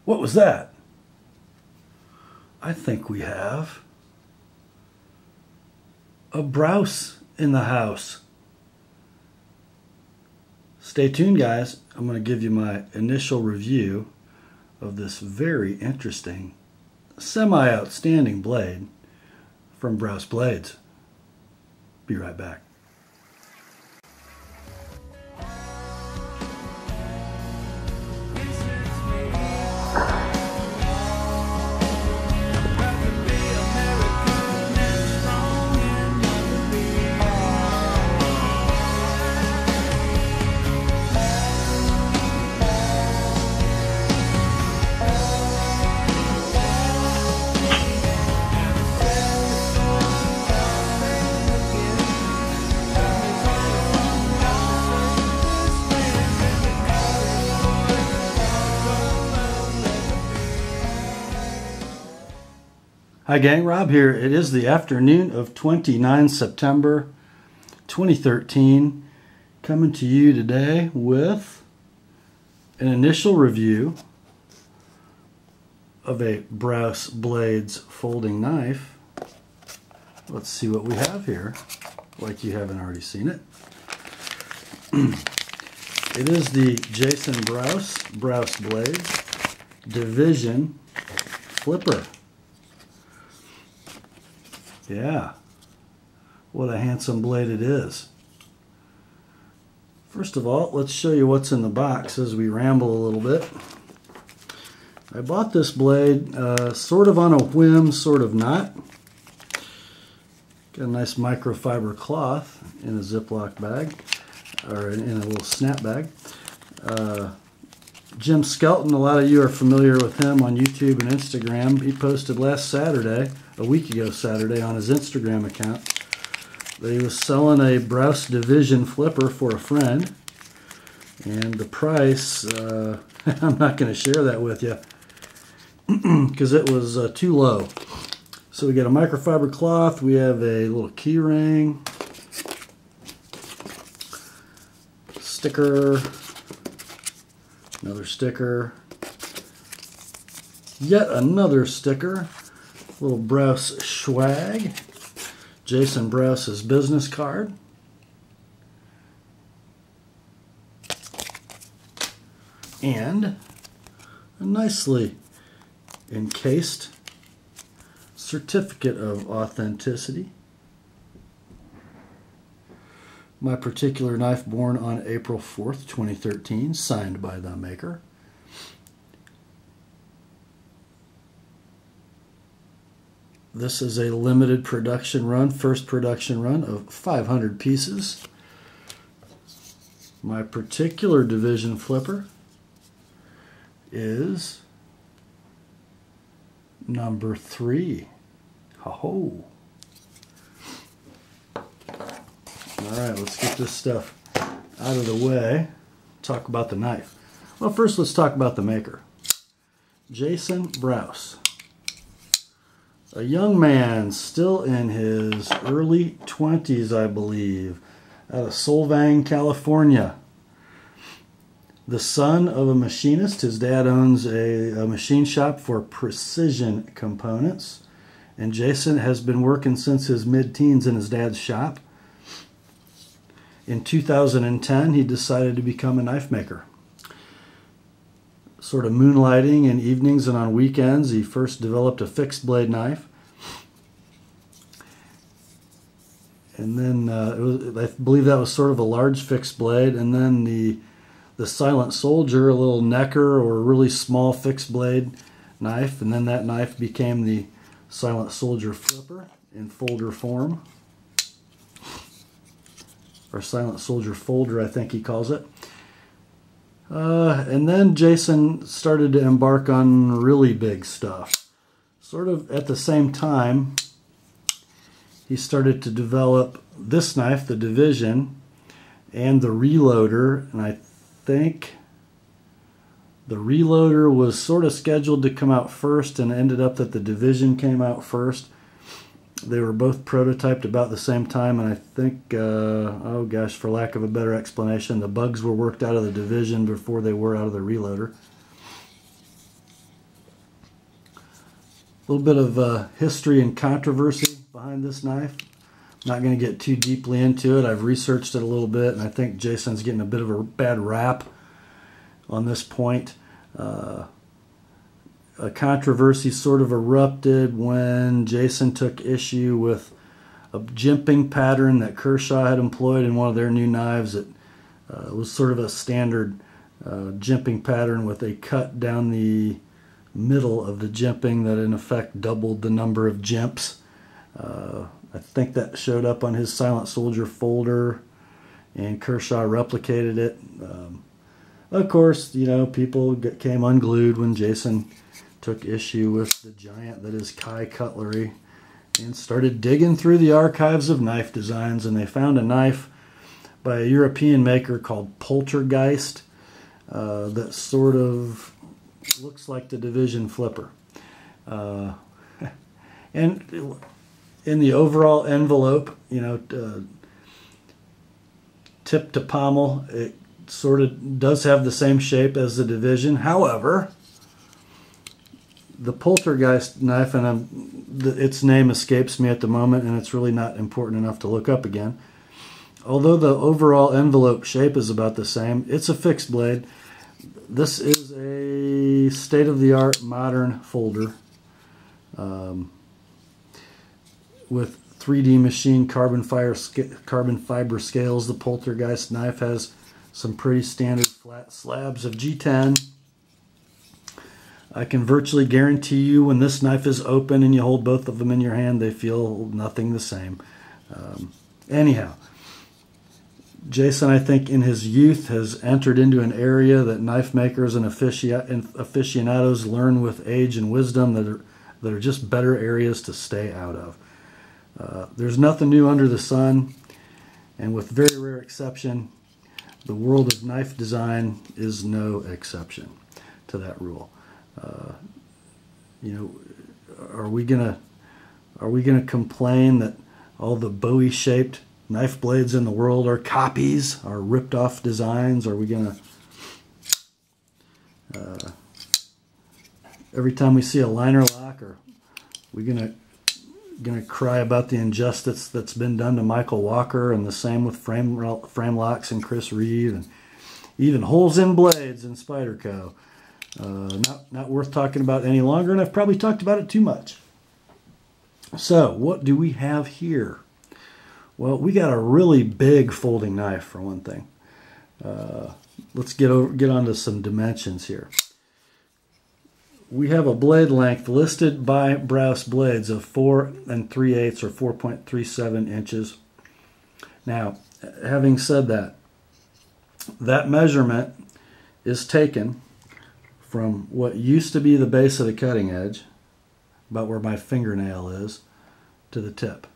What was that? I think we have a Brous in the house. Stay tuned, guys. I'm going to give you my initial review of this very interesting, semi-outstanding blade from Brous Blades. Be right back. Hi gang, Rob here. It is the afternoon of 29 September 2013. Coming to you today with an initial review of a Brous Blades folding knife. Let's see what we have here, like you haven't already seen it. It is the Jason Brous Blades Division Flipper. Yeah, what a handsome blade it is. First of all, let's show you what's in the box as we ramble a little bit. I bought this blade sort of on a whim, sort of not. Got a nice microfiber cloth in a Ziploc bag, or in a little snap bag. Jim Skelton, a lot of you are familiar with him on YouTube and Instagram. He posted last Saturday, a week ago Saturday, on his Instagram account that he was selling a Brous Division Flipper for a friend. And the price, I'm not going to share that with you because it was too low. So we got a microfiber cloth, we have a little key ring, sticker, another sticker, yet another sticker, little Brous swag, Jason Brous's business card, and a nicely encased certificate of authenticity. My particular knife born on April 4th, 2013, signed by the maker. This is a limited production run, first production run of 500 pieces. My particular division flipper is number 3. Ho-ho! Alright, let's get this stuff out of the way. Talk about the knife. Well, first let's talk about the maker. Jason Brous. A young man, still in his early 20s, I believe, out of Solvang, California. The son of a machinist. His dad owns a machine shop for precision components. And Jason has been working since his mid-teens in his dad's shop. In 2010, he decided to become a knife maker. Sort of moonlighting in evenings and on weekends, he first developed a fixed blade knife. And then I believe that was sort of a large fixed blade. And then the Silent Soldier, a little necker or really small fixed blade knife. And then that knife became the Silent Soldier Flipper in folder form. Or Silent Soldier Folder, I think he calls it. And then Jason started to embark on really big stuff. Sort of at the same time, he started to develop this knife, the Division, and the Reloader. And I think the Reloader was sort of scheduled to come out first, and ended up that the Division came out first. They were both prototyped about the same time, and I think, oh gosh, for lack of a better explanation, the bugs were worked out of the Division before they were out of the Reloader. A little bit of history and controversy behind this knife. Not going to get too deeply into it. I've researched it a little bit, and I think Jason's getting a bit of a bad rap on this point. A controversy sort of erupted when Jason took issue with a jimping pattern that Kershaw had employed in one of their new knives. It was sort of a standard jimping pattern with a cut down the middle of the jimping that in effect doubled the number of jimps. I think that showed up on his Silent Soldier folder, and Kershaw replicated it. Of course, you know, people came unglued when Jason took issue with the giant that is Kai Cutlery and started digging through the archives of knife designs, and they found a knife by a European maker called Poltergeist that sort of looks like the Division Flipper. And in the overall envelope, you know, tip to pommel, it sort of does have the same shape as the Division. However, the Poltergeist knife, and its name escapes me at the moment, and it's really not important enough to look up again. Although the overall envelope shape is about the same, it's a fixed blade. This is a state-of-the-art modern folder with 3D machined carbon fiber scales. The Poltergeist knife has some pretty standard flat slabs of G10. I can virtually guarantee you when this knife is open and you hold both of them in your hand, they feel nothing the same. Anyhow, Jason, I think in his youth, has entered into an area that knife makers and aficionados learn with age and wisdom that are just better areas to stay out of. There's nothing new under the sun, and with very rare exception, the world of knife design is no exception to that rule. You know, are we gonna complain that all the Bowie-shaped knife blades in the world are copies, are ripped off designs? Are we gonna every time we see a liner lock, are we gonna cry about the injustice that's been done to Michael Walker, and the same with frame locks and Chris Reeve, and even holes in blades in Spyderco? Not worth talking about any longer, and I've probably talked about it too much. So what do we have here? Well, we got a really big folding knife, for one thing. Let's get on to some dimensions here. We have a blade length listed by Brous Blades of 4 3/8 or 4.37 inches. Now, having said that, that measurement is taken from what used to be the base of the cutting edge, about where my fingernail is, to the tip.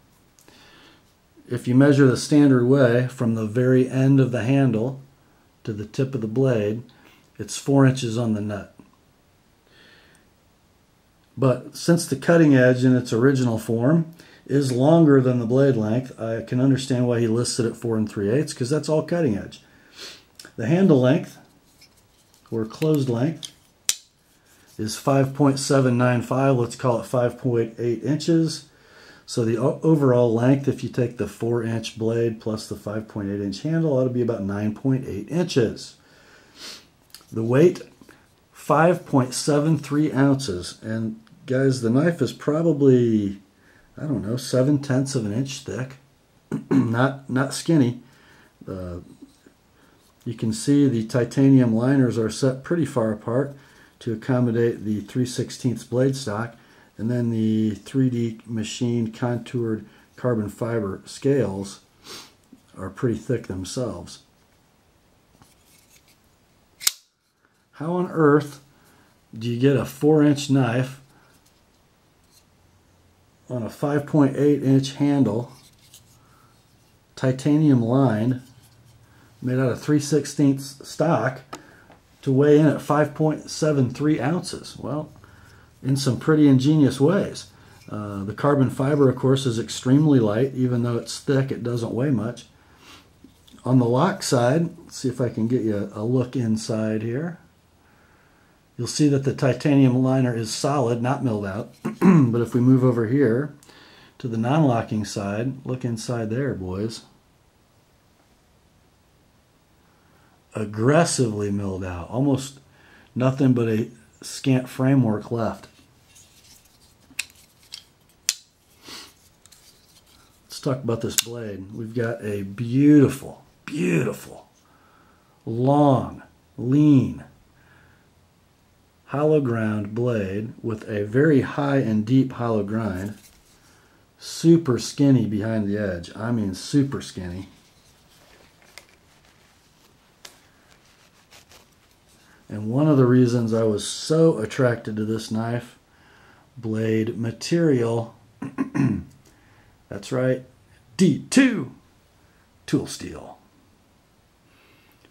If you measure the standard way, from the very end of the handle to the tip of the blade, it's 4 inches on the nut. But since the cutting edge in its original form is longer than the blade length, I can understand why he listed it 4 3/8, because that's all cutting edge. The handle length, or closed length, is 5.795, let's call it 5.8 inches. So the overall length, if you take the 4-inch blade plus the 5.8-inch handle, ought to be about 9.8 inches. The weight, 5.73 ounces. And guys, the knife is probably, I don't know, 7/10 of an inch thick. not skinny. You can see the titanium liners are set pretty far apart to accommodate the 3/16 blade stock, and then the 3D machined contoured carbon fiber scales are pretty thick themselves. How on earth do you get a 4-inch knife on a 5.8-inch handle, titanium lined, made out of 3/16 stock, to weigh in at 5.73 ounces? Well, in some pretty ingenious ways. The carbon fiber, of course, is extremely light. Even though it's thick, it doesn't weigh much. On the lock side, let's see if I can get you a look inside here. You'll see that the titanium liner is solid, not milled out. But if we move over here to the non-locking side, look inside there, boys. Aggressively milled out. Almost nothing but a scant framework left. Let's talk about this blade. We've got a beautiful, beautiful, long, lean, hollow ground blade with a very high and deep hollow grind. Super skinny behind the edge. I mean super skinny. And one of the reasons I was so attracted to this knife, blade material, that's right, D2 tool steel.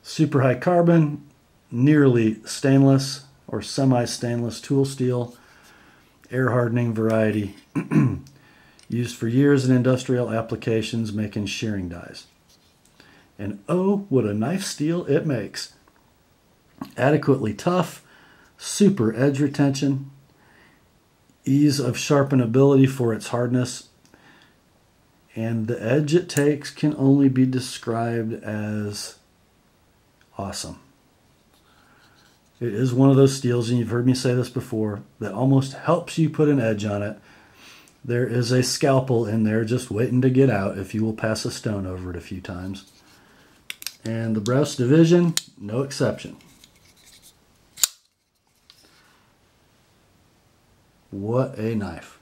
Super high carbon, nearly stainless or semi-stainless tool steel, air hardening variety, used for years in industrial applications making shearing dies. And oh, what a knife steel it makes. Adequately tough, super edge retention, ease of sharpenability for its hardness, and the edge it takes can only be described as awesome. It is one of those steels, and you've heard me say this before, that almost helps you put an edge on it. There is a scalpel in there just waiting to get out if you will pass a stone over it a few times. And the Brous Division, no exception. What a knife.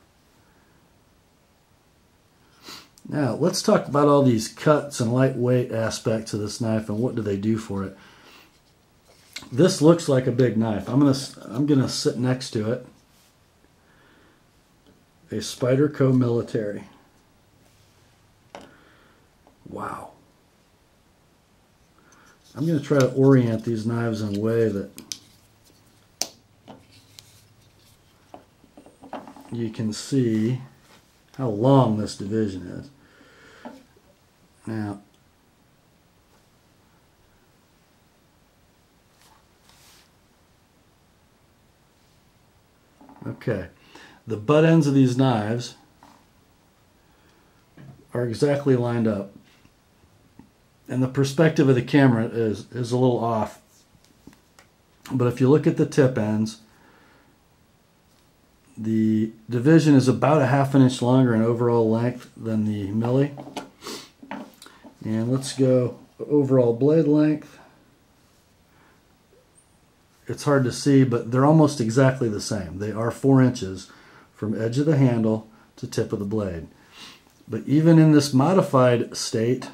Now, let's talk about all these cuts and lightweight aspects of this knife and what do they do for it. This looks like a big knife. I'm gonna sit next to it. A Spyderco Military. Wow. I'm gonna try to orient these knives in a way that you can see how long this division is. Now, okay, the butt ends of these knives are exactly lined up, and the perspective of the camera is a little off. But if you look at the tip ends, the division is about a ½ inch longer in overall length than the milli. And let's go overall blade length. It's hard to see, but they're almost exactly the same. They are 4 inches from edge of the handle to tip of the blade. But even in this modified state,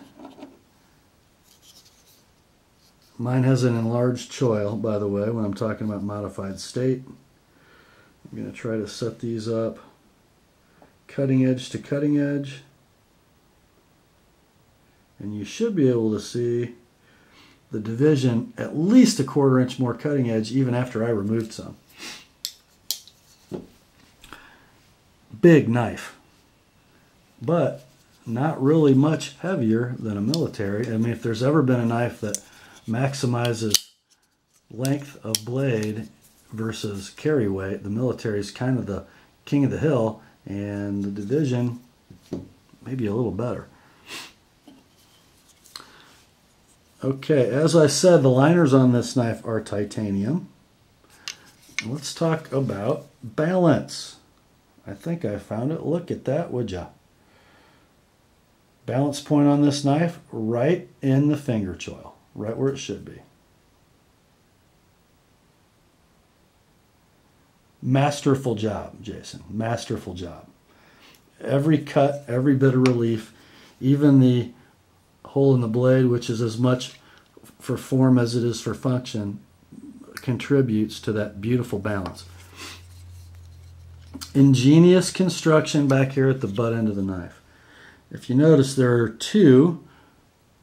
mine has an enlarged choil, by the way, when I'm talking about modified state. I'm going to try to set these up cutting edge to cutting edge. And you should be able to see the division at least a ¼ inch more cutting edge even after I removed some. Big knife, but not really much heavier than a military. I mean, if there's ever been a knife that maximizes length of blade versus carry weight, the military is kind of the king of the hill, and the division maybe a little better. Okay, as I said, the liners on this knife are titanium. Let's talk about balance. I think I found it. Look at that, would ya? Balance point on this knife right in the finger choil, right where it should be. Masterful job, Jason. Masterful job. Every cut, every bit of relief, even the hole in the blade, which is as much for form as it is for function, contributes to that beautiful balance. Ingenious construction back here at the butt end of the knife. If you notice, there are 2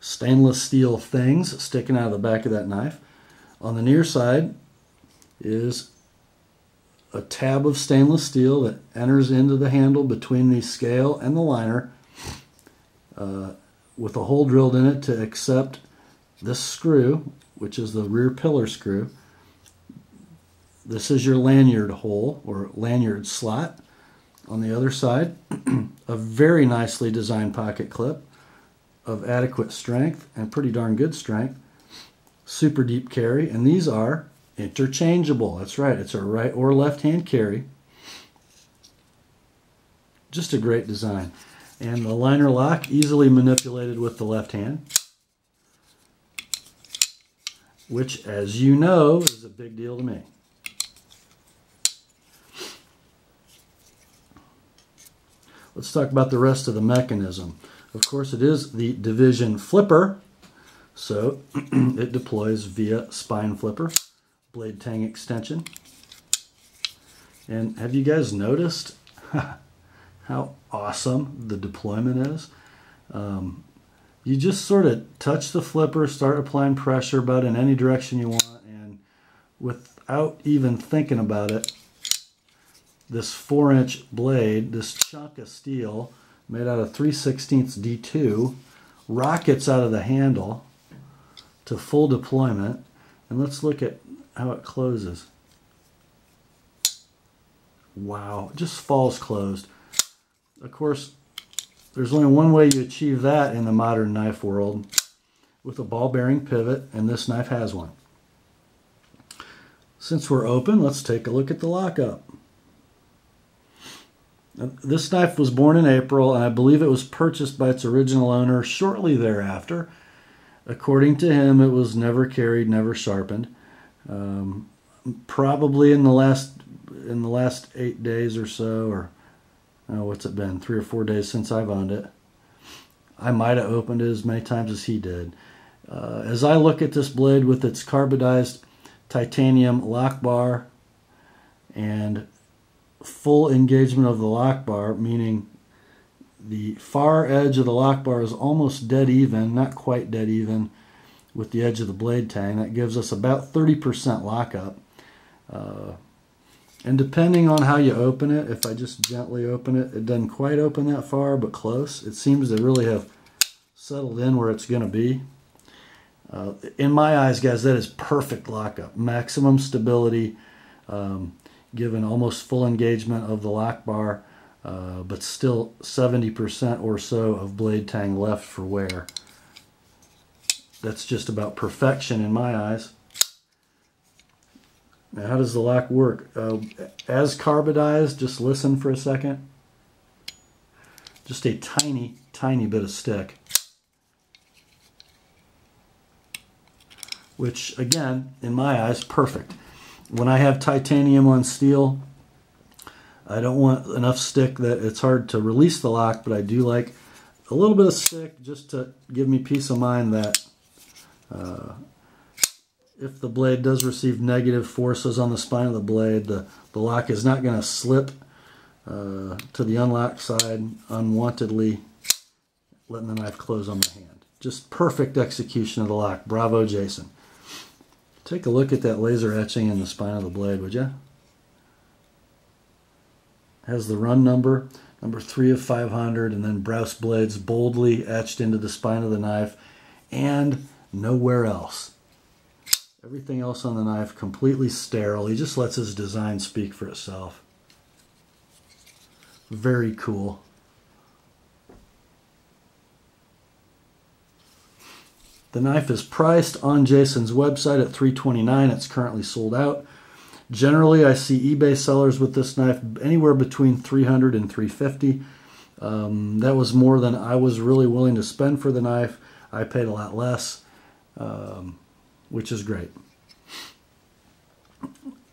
stainless steel things sticking out of the back of that knife. On the near side is a tab of stainless steel that enters into the handle between the scale and the liner with a hole drilled in it to accept this screw, which is the rear pillar screw. This is your lanyard hole or lanyard slot. On the other side, a very nicely designed pocket clip of adequate strength and pretty darn good strength. Super deep carry, and these are interchangeable. That's right, it's a right or left hand carry. Just a great design. And the liner lock easily manipulated with the left hand, which, as you know, is a big deal to me. Let's talk about the rest of the mechanism. Of course, it is the Division Flipper, so it deploys via spine flipper, blade tang extension. And have you guys noticed how awesome the deployment is? You just sort of touch the flipper, start applying pressure about in any direction you want, and without even thinking about it, this 4-inch blade, this chunk of steel made out of 3/16 D2, rockets out of the handle to full deployment. And let's look at how it closes. Wow, it just falls closed. Of course, there's only one way you achieve that in the modern knife world, with a ball bearing pivot, and this knife has one. Since we're open, let's take a look at the lockup. This knife was born in April, and I believe it was purchased by its original owner shortly thereafter. According to him, it was never carried, never sharpened. Probably in the last 8 days or so, or what's it been, 3 or 4 days since I've owned it. I might have opened it as many times as he did. As I look at this blade with its carbidized titanium lock bar and full engagement of the lock bar, meaning the far edge of the lock bar is almost dead even, not quite dead even, with the edge of the blade tang. That gives us about 30% lockup. And depending on how you open it, if I just gently open it, it doesn't quite open that far, but close. It seems to really have settled in where it's going to be. In my eyes, guys, that is perfect lockup. Maximum stability, given almost full engagement of the lock bar, but still 70% or so of blade tang left for wear. That's just about perfection in my eyes. Now, how does the lock work? As carbidized, just listen for a second. Just a tiny, tiny bit of stick. Which, again, in my eyes, perfect. When I have titanium on steel, I don't want enough stick that it's hard to release the lock, but I do like a little bit of stick just to give me peace of mind that if the blade does receive negative forces on the spine of the blade, the lock is not going to slip to the unlocked side unwantedly, letting the knife close on my hand. Just perfect execution of the lock. Bravo, Jason. Take a look at that laser etching in the spine of the blade, would you? Has the run number, number 3 of 500, and then Brous Blades boldly etched into the spine of the knife, and nowhere else. Everything else on the knife completely sterile. He just lets his design speak for itself. Very cool. The knife is priced on Jason's website at $329. It's currently sold out. Generally, I see eBay sellers with this knife anywhere between $300 and $350. That was more than I was really willing to spend for the knife. I paid a lot less, which is great.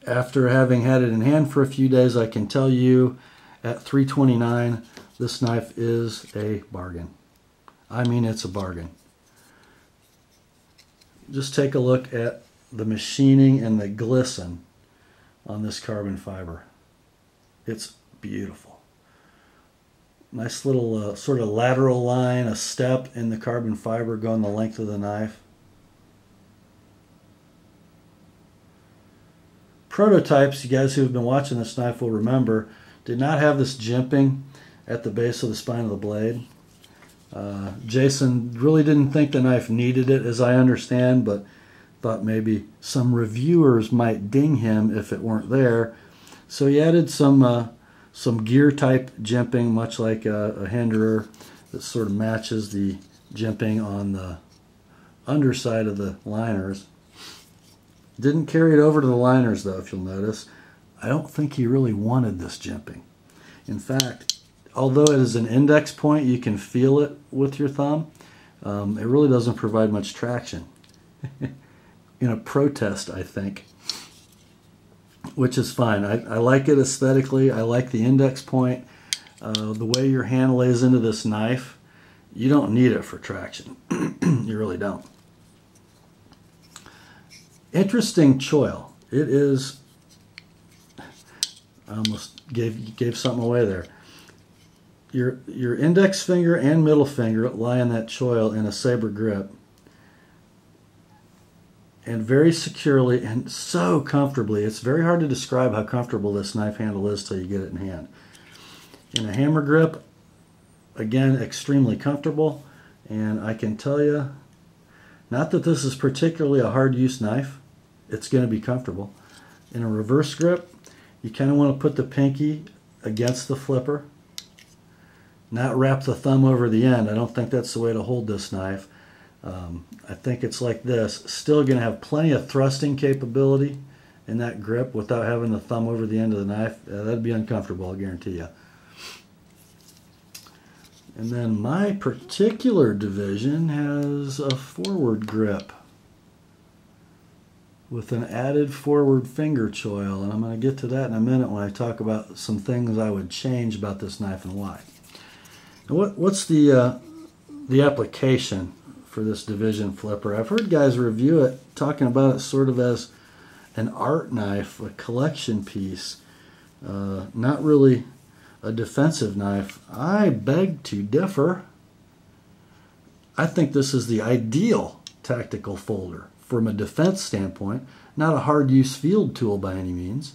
After having had it in hand for a few days, I can tell you at $329, this knife is a bargain. I mean, it's a bargain. Just take a look at the machining and the glisten on this carbon fiber. It's beautiful. Nice little sort of lateral line, a step in the carbon fiber going the length of the knife. Prototypes, you guys who have been watching this knife will remember, did not have this jimping at the base of the spine of the blade. Jason really didn't think the knife needed it, as I understand, but Thought maybe some reviewers might ding him if it weren't there. So he added some gear type jimping, much like a hinderer that sort of matches the jimping on the underside of the liners. Didn't carry it over to the liners though, if you'll notice. I don't think he really wanted this jimping. In fact, although it is an index point, you can feel it with your thumb. It really doesn't provide much traction. In a protest, I think, which is fine. I like it aesthetically. I like the index point. The way your hand lays into this knife, you don't need it for traction. You really don't. Interesting choil. It is, I almost gave something away there. Your index finger and middle finger lie in that choil in a saber grip, and very securely and so comfortably. It's very hard to describe how comfortable this knife handle is till you get it in hand. In a hammer grip, again, extremely comfortable. And I can tell you, not that this is particularly a hard use knife, it's going to be comfortable. In a reverse grip, you kind of want to put the pinky against the flipper, not wrap the thumb over the end. I don't think that's the way to hold this knife. I think it's like this. Still going to have plenty of thrusting capability in that grip without having the thumb over the end of the knife. That'd be uncomfortable, I'll guarantee you. And then my particular division has a forward grip with an added forward finger choil, and I'm going to get to that in a minute when I talk about some things I would change about this knife and why. Now what's the application for this Division Flipper? I've heard guys review it talking about it sort of as an art knife, a collection piece, not really a defensive knife. I beg to differ. I think this is the ideal tactical folder from a defense standpoint, not a hard use field tool by any means,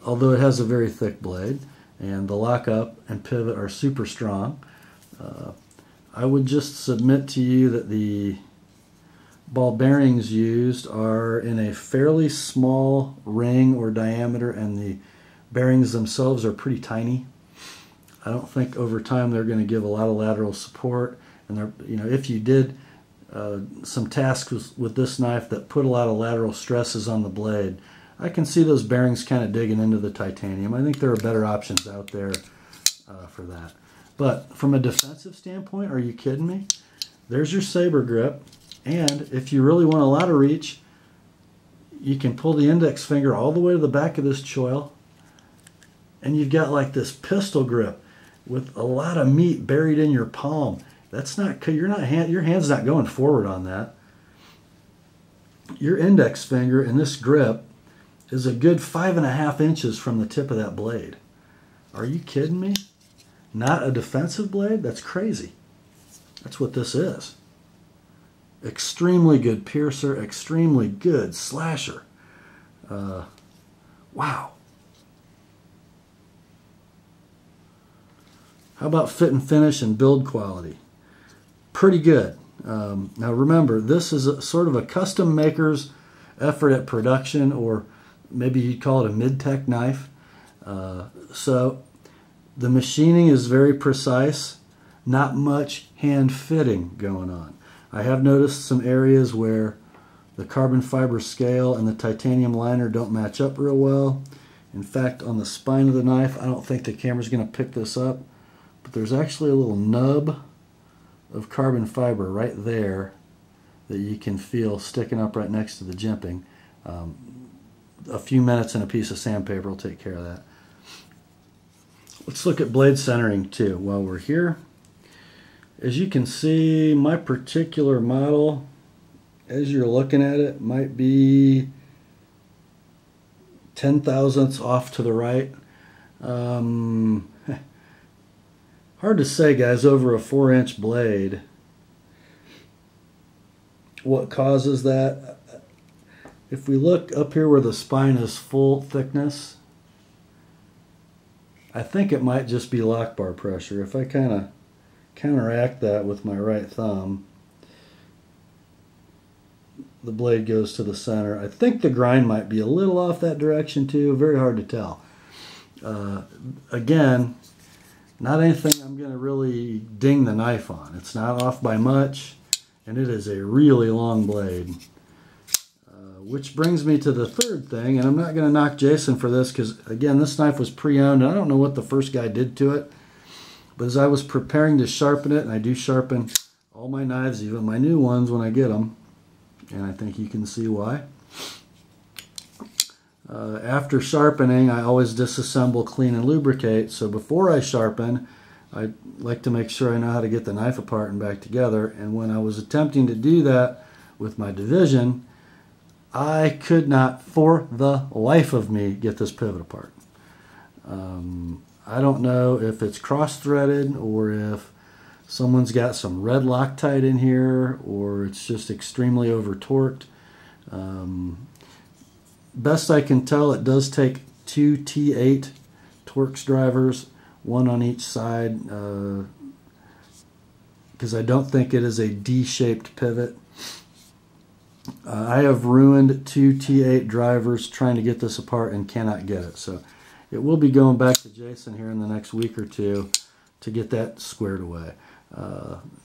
although it has a very thick blade and the lockup and pivot are super strong. I would just submit to you that the ball bearings used are in a fairly small ring or diameter, and the bearings themselves are pretty tiny. I don't think over time they're going to give a lot of lateral support, and they're, you know, if you did some tasks with this knife that put a lot of lateral stresses on the blade, I can see those bearings kind of digging into the titanium. I think there are better options out there for that. But from a defensive standpoint, are you kidding me? There's your saber grip, and if you really want a lot of reach, you can pull the index finger all the way to the back of this choil, and you've got like this pistol grip with a lot of meat buried in your palm. That's not, your hand's not going forward on that. Your index finger in this grip is a good 5.5 inches from the tip of that blade. Are you kidding me? Not a defensive blade? That's crazy. That's what this is. Extremely good piercer, extremely good slasher. Wow. How about fit and finish and build quality? Pretty good. Now remember, this is sort of a custom maker's effort at production, or maybe you'd call it a mid-tech knife. So the machining is very precise, not much hand fitting going on. I have noticed some areas where the carbon fiber scale and the titanium liner don't match up real well. In fact, on the spine of the knife, I don't think the camera's going to pick this up, but there's actually a little nub of carbon fiber right there that you can feel sticking up right next to the jimping. A few minutes and a piece of sandpaper will take care of that. Let's look at blade centering too while we're here. As you can see, my particular model, as you're looking at it, might be 10 thousandths off to the right. Hard to say, guys, over a 4-inch blade what causes that. If we look up here where the spine is full thickness, I think it might just be lock bar pressure. If I kind of counteract that with my right thumb, the blade goes to the center. I think the grind might be a little off that direction too. Very hard to tell. Again, not anything I'm going to really ding the knife on. It's not off by much, and it is a really long blade. Which brings me to the third thing, and I'm not going to knock Jason for this because, again, this knife was pre-owned, and I don't know what the first guy did to it. But as I was preparing to sharpen it, and I do sharpen all my knives, even my new ones when I get them, and I think you can see why. After sharpening, I always disassemble, clean, and lubricate. So before I sharpen, I like to make sure I know how to get the knife apart and back together. And when I was attempting to do that with my Division, I could not, for the life of me, get this pivot apart. I don't know if it's cross-threaded or if someone's got some RED LOCTITE in here or it's just extremely over-torqued. Best I can tell, it does take 2 T8 Torx drivers, one on each side, because I don't think it is a D-shaped pivot. I have ruined 2 T8 drivers trying to get this apart and cannot get it. So it will be going back to Jason here in the next week or two to get that squared away.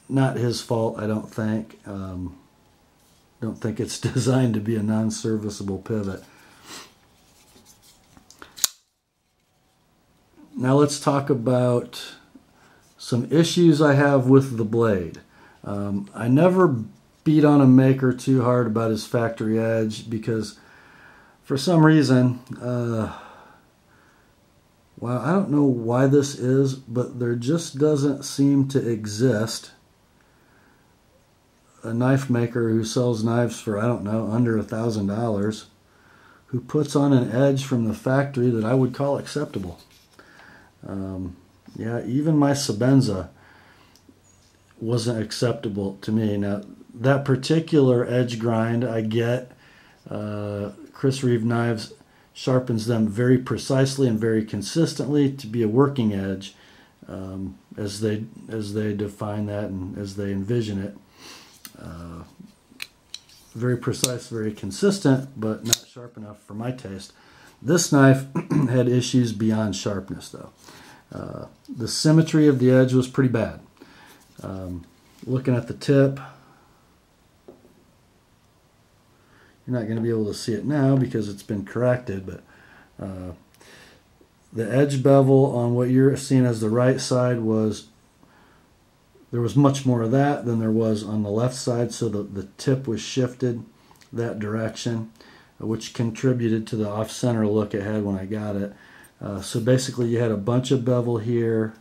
Not his fault, I don't think. Don't think it's designed to be a non-serviceable pivot. Now let's talk about some issues I have with the blade. I never beat on a maker too hard about his factory edge because for some reason, well, I don't know why this is, but there just doesn't seem to exist a knife maker who sells knives for, I don't know, under $1,000 who puts on an edge from the factory that I would call acceptable. Yeah, even my Sebenza wasn't acceptable to me. Now, that particular edge grind I get, Chris Reeve Knives sharpens them very precisely and very consistently to be a working edge, as they define that and as they envision it. Very precise, very consistent, but not sharp enough for my taste. This knife had issues beyond sharpness, though. The symmetry of the edge was pretty bad. Looking at the tip, you're not going to be able to see it now because it's been corrected, but the edge bevel on what you're seeing as the right side there was much more of that than there was on the left side, so the tip was shifted that direction, which contributed to the off-center look it had when I got it. So basically you had a bunch of bevel here,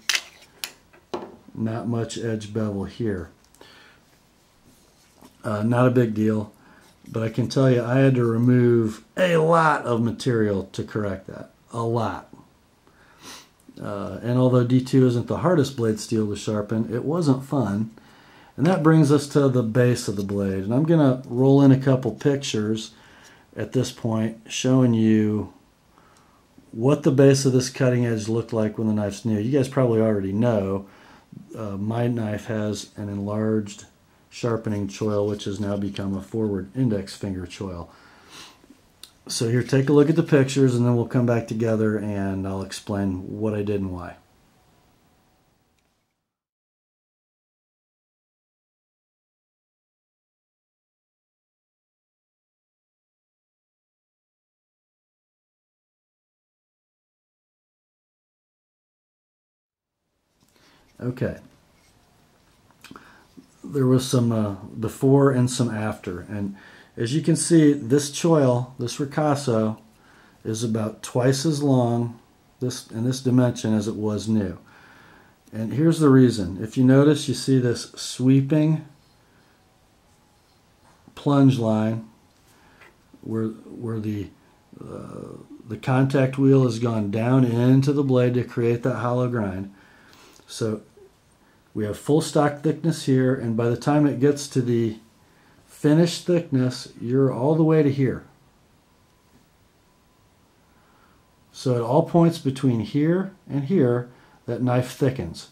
not much edge bevel here. Not a big deal, but I can tell you I had to remove a lot of material to correct that. A lot. And although D2 isn't the hardest blade steel to sharpen, it wasn't fun. And that brings us to the base of the blade. And I'm going to roll in a couple pictures at this point showing you what the base of this cutting edge looked like when the knife's new. You guys probably already know my knife has an enlarged sharpening choil, which has now become a forward index finger choil. So here, take a look at the pictures and then we'll come back together and I'll explain what I did and why. Okay. There was some before and some after, and as you can see, this choil, this ricasso, is about twice as long in this dimension as it was new. And here's the reason. If you notice, you see this sweeping plunge line where the contact wheel has gone down into the blade to create that hollow grind. So we have full stock thickness here, and by the time it gets to the finished thickness, you're all the way to here. So at all points between here and here, that knife thickens.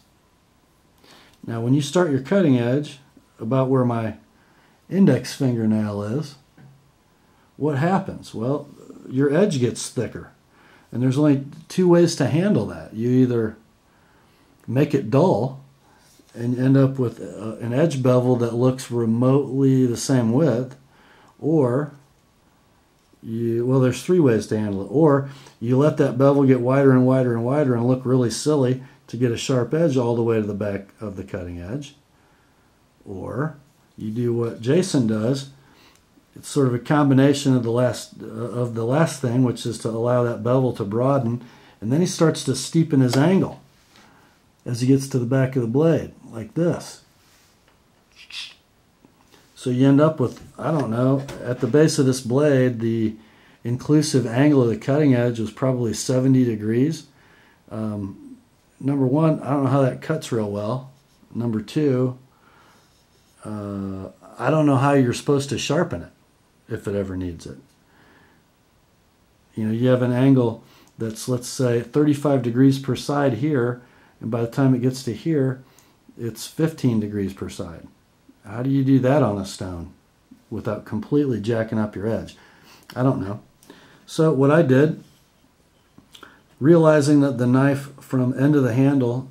Now when you start your cutting edge, about where my index fingernail is, what happens? Well, your edge gets thicker. And there's only two ways to handle that. You either make it dull and end up with an edge bevel that looks remotely the same width, or well, there's three ways to handle it. Or you let that bevel get wider and wider and wider and look really silly to get a sharp edge all the way to the back of the cutting edge. Or you do what Jason does. It's sort of a combination of the last thing, which is to allow that bevel to broaden, and then he starts to steepen his angle as he gets to the back of the blade, like this. So you end up with, I don't know, at the base of this blade, the inclusive angle of the cutting edge was probably 70 degrees. Number one, I don't know how that cuts real well. Number two, I don't know how you're supposed to sharpen it if it ever needs it. You know, you have an angle that's, let's say, 35 degrees per side here, and by the time it gets to here, it's 15 degrees per side. How do you do that on a stone without completely jacking up your edge? I don't know. So what I did, realizing that the knife from end of the handle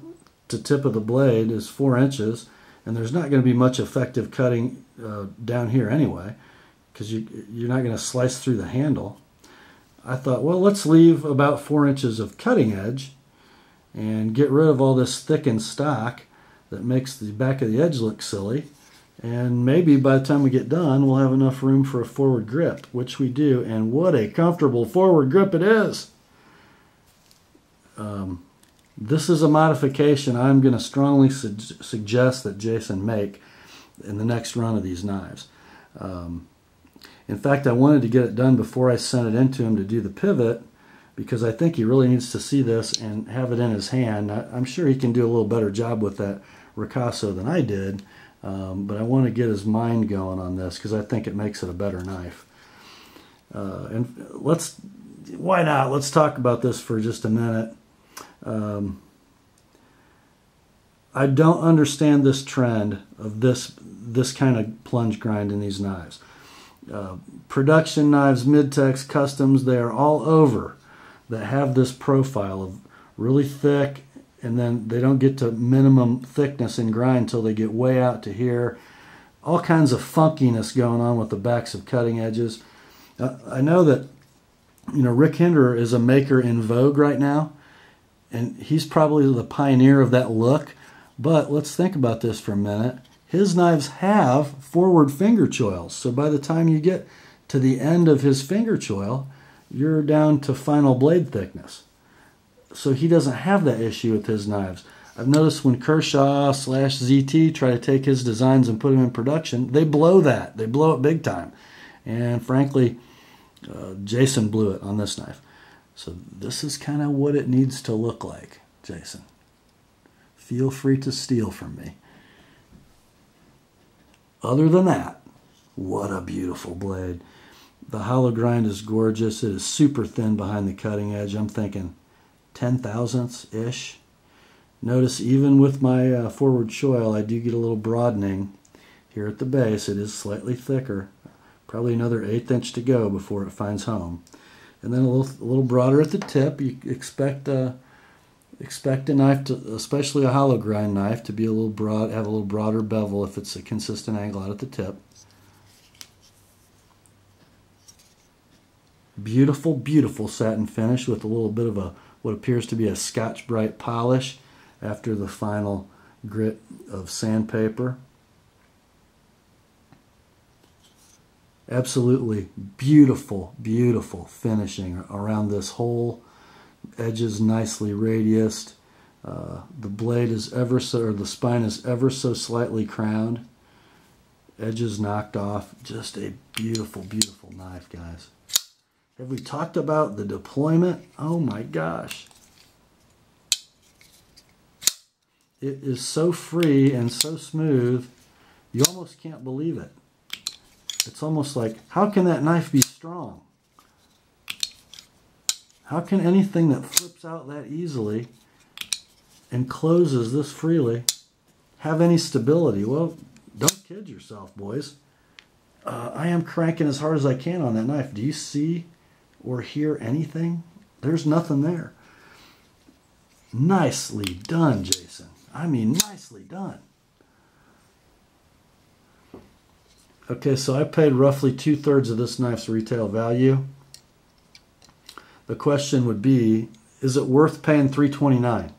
to tip of the blade is 4 inches, and there's not going to be much effective cutting down here anyway, because you're not going to slice through the handle. I thought, well, let's leave about 4 inches of cutting edge and get rid of all this thickened stock that makes the back of the edge look silly. And maybe by the time we get done, we'll have enough room for a forward grip, which we do. And what a comfortable forward grip it is. This is a modification I'm going to strongly suggest that Jason make in the next run of these knives. In fact, I wanted to get it done before I sent it into him to do the pivot, because I think he really needs to see this and have it in his hand. I'm sure he can do a little better job with that ricasso than I did, but I want to get his mind going on this because I think it makes it a better knife. And why not? Let's talk about this for just a minute. I don't understand this trend of this kind of plunge grind in these knives. Production knives, mid-tex, customs, they are all over that have this profile of really thick, and then they don't get to minimum thickness in grind until they get way out to here. All kinds of funkiness going on with the backs of cutting edges. I know that, you know, Rick Hinderer is a maker in vogue right now, and he's probably the pioneer of that look. But let's think about this for a minute. His knives have forward finger choils, so by the time you get to the end of his finger choil, you're down to final blade thickness. So he doesn't have that issue with his knives. I've noticed when Kershaw / ZT try to take his designs and put them in production, they blow that. They blow it big time. And frankly, Jason blew it on this knife. So this is kind of what it needs to look like, Jason. Feel free to steal from me. Other than that, what a beautiful blade. The hollow grind is gorgeous. It is super thin behind the cutting edge. I'm thinking 10,000ths-ish. Notice even with my forward choil, I do get a little broadening here at the base. It is slightly thicker. Probably another 1/8 inch to go before it finds home. And then a little broader at the tip. You expect a knife, especially a hollow grind knife, to be a little broad, have a little broader bevel if it's a consistent angle out at the tip. Beautiful, beautiful satin finish with a little bit of what appears to be a Scotch-Brite polish after the final grit of sandpaper. Absolutely beautiful, beautiful finishing around this hole. Edges nicely radiused. The blade is the spine is ever so slightly crowned. Edges knocked off. Just a beautiful, beautiful knife, guys. Have we talked about the deployment? Oh my gosh. It is so free and so smooth, you almost can't believe it. It's almost like, how can that knife be strong? How can anything that flips out that easily and closes this freely have any stability? Well, don't kid yourself, boys. I am cranking as hard as I can on that knife. Do you see or hear anything? There's nothing there. Nicely done, Jason. I mean, nicely done. Okay, so I paid roughly 2/3 of this knife's retail value. The question would be, is it worth paying $329?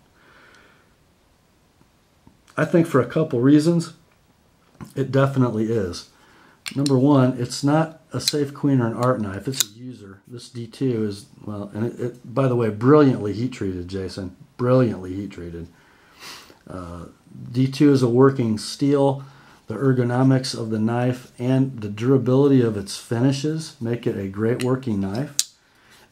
I think for a couple reasons, it definitely is. Number one, it's not a safe queen or an art knife. It's a user. This D2 is, well, and it by the way, brilliantly heat treated, Jason. Brilliantly heat treated. D2 is a working steel. The ergonomics of the knife and the durability of its finishes make it a great working knife.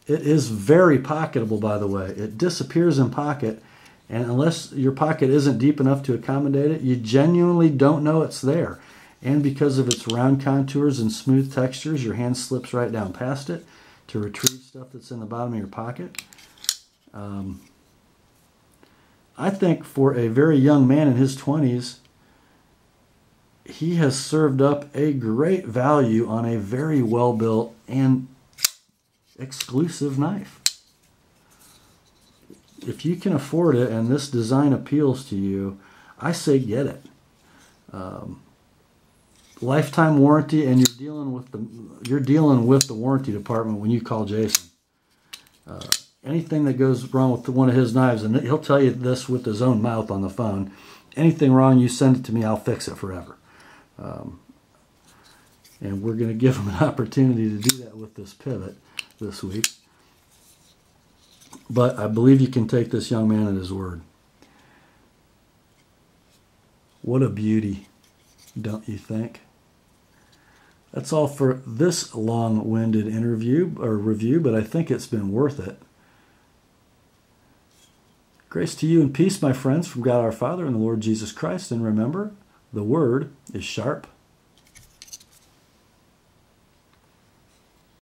It is very pocketable, by the way. It disappears in pocket, and unless your pocket isn't deep enough to accommodate it, you genuinely don't know it's there. And because of its round contours and smooth textures, your hand slips right down past it to retrieve stuff that's in the bottom of your pocket. I think for a very young man in his 20s, he has served up a great value on a very well-built and exclusive knife. If you can afford it and this design appeals to you, I say get it. Lifetime warranty, and you're dealing with the warranty department when you call Jason. Anything that goes wrong with one of his knives, and he'll tell you this with his own mouth on the phone, anything wrong, you send it to me, I'll fix it forever. And we're going to give him an opportunity to do that with this pivot this week. But I believe you can take this young man at his word. What a beauty, don't you think? That's all for this long-winded review, but I think it's been worth it. Grace to you and peace, my friends, from God our Father and the Lord Jesus Christ. And remember, the word is sharp